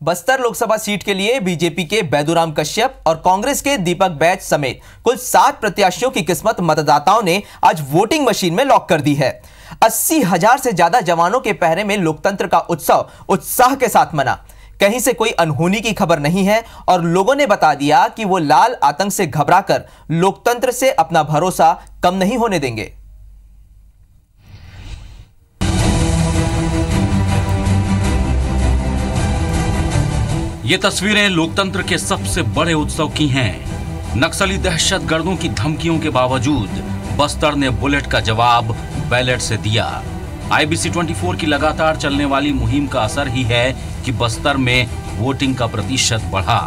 Bastar Lok Sabha seat के लिए BJP के बैदुराम कश्यप और कांग्रेस के दीपक बैज समेत कुल 7 प्रत्याशियों की किस्मत मतदाताओं ने आज वोटिंग मशीन में लॉक कर दी है। 80,000 से ज्यादा जवानों के पहरे में लोकतंत्र का उत्सव उत्साह के साथ मना। कहीं से कोई अनहोनी की खबर नहीं है और लोगों ने बता दिया कि वो लाल आतंक से घबराकर लोकतंत्र से अपना भरोसा कम नहीं होने देंगे। ये तस्वीरें लोकतंत्र के सबसे बड़े उत्सव की हैं। नक्सली दहशतगर्दों की धमकियों के बावजूद बस्तर ने बुलेट का जवाब बैलेट से दिया। IBC 24 की लगातार चलने वाली मुहिम का असर ही है कि बस्तर में वोटिंग का प्रतिशत बढ़ा।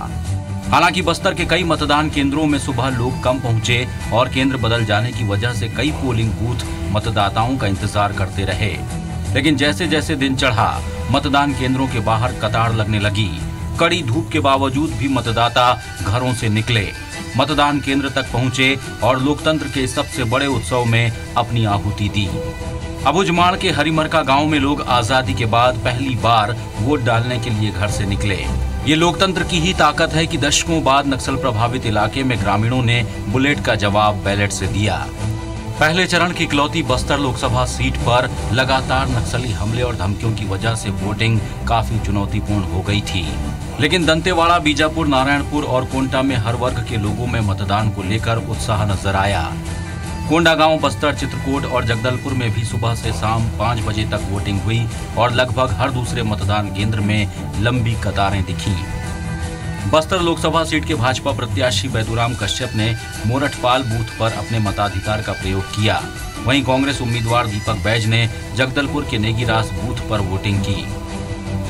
हालांकि बस्तर के कई मतदान केंद्रों में सुबह लोग कम पहुंचे और केंद्र बदल जाने की वजह से कई पोलिंग बूथ मतदाताओं का इंतजार करते रहे। लेकिन जैसे जैसे दिन चढ़ा, मतदान केंद्रों के बाहर कतार लगने लगी। कड़ी धूप के बावजूद भी मतदाता घरों से निकले, मतदान केंद्र तक पहुंचे और लोकतंत्र के सबसे बड़े उत्सव में अपनी आहुति दी। अबुझमाड़ के हरिमरका गांव में लोग आजादी के बाद पहली बार वोट डालने के लिए घर से निकले। ये लोकतंत्र की ही ताकत है कि दशकों बाद नक्सल प्रभावित इलाके में ग्रामीणों ने बुलेट का जवाब बैलेट से दिया। पहले चरण की इकलौती बस्तर लोकसभा सीट पर लगातार नक्सली हमले और धमकियों की वजह से वोटिंग काफी चुनौतीपूर्ण हो गई थी। लेकिन दंतेवाड़ा, बीजापुर, नारायणपुर और कोंटा में हर वर्ग के लोगों में मतदान को लेकर उत्साह नजर आया। कोंडागांव, बस्तर, चित्रकूट और जगदलपुर में भी सुबह से शाम 5 बजे तक वोटिंग हुई और लगभग हर दूसरे मतदान केंद्र में लंबी कतारें दिखीं। बस्तर लोकसभा सीट के भाजपा प्रत्याशी बैदुराम कश्यप ने मोरठपाल बूथ पर अपने मताधिकार का प्रयोग किया। वहीं कांग्रेस उम्मीदवार दीपक बैज ने जगदलपुर के नेगीरास बूथ पर वोटिंग की।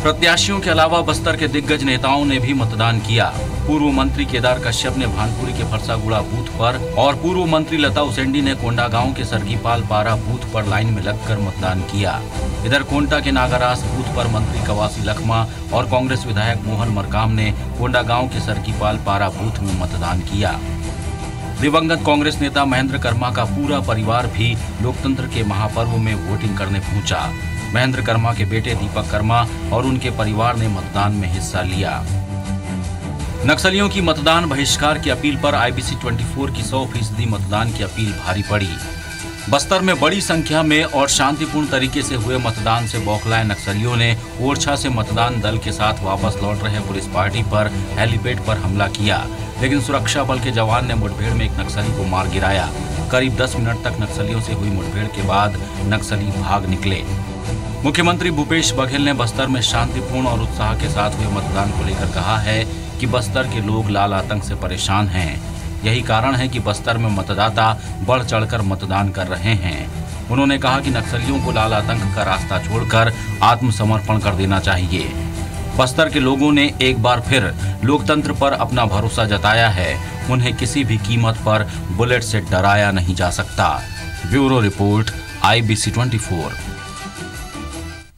प्रत्याशियों के अलावा बस्तर के दिग्गज नेताओं ने भी मतदान किया। पूर्व मंत्री केदार कश्यप ने भानपुरी के फरसागुड़ा बूथ पर और पूर्व मंत्री लता उसेंडी ने कोंडागांव के सरगीपाल पारा बूथ पर लाइन में लगकर मतदान किया। इधर कोंटा के नागारास बूथ पर मंत्री कवासी लखमा और कांग्रेस विधायक मोहन मरकाम ने कोंडागांव के सरगीपाल पारा बूथ में मतदान किया। दिवंगत कांग्रेस नेता महेंद्र कर्मा का पूरा परिवार भी लोकतंत्र के महापर्व में वोटिंग करने पहुंचा। महेंद्र कर्मा के बेटे दीपक कर्मा और उनके परिवार ने मतदान में हिस्सा लिया। नक्सलियों की मतदान बहिष्कार की अपील पर IBC 24 की 100% मतदान की अपील भारी पड़ी। बस्तर में बड़ी संख्या में और शांतिपूर्ण तरीके से हुए मतदान से बौखलाए नक्सलियों ने ओरछा से मतदान दल के साथ वापस लौट रहे पुलिस पार्टी पर हेलीपैड पर हमला किया। लेकिन सुरक्षा बल के जवान ने मुठभेड़ में एक नक्सली को मार गिराया। करीब 10 मिनट तक नक्सलियों से हुई मुठभेड़ के बाद नक्सली भाग निकले। मुख्यमंत्री भूपेश बघेल ने बस्तर में शांतिपूर्ण और उत्साह के साथ हुए मतदान को लेकर कहा है कि बस्तर के लोग लाल आतंक से परेशान हैं। यही कारण है कि बस्तर में मतदाता बढ़ चढ़कर मतदान कर रहे हैं। उन्होंने कहा कि नक्सलियों को लाल आतंक का रास्ता छोड़कर आत्मसमर्पण कर देना चाहिए। बस्तर के लोगों ने एक बार फिर लोकतंत्र पर अपना भरोसा जताया है। उन्हें किसी भी कीमत पर बुलेट से डराया नहीं जा सकता। Bureau report, IBC 24।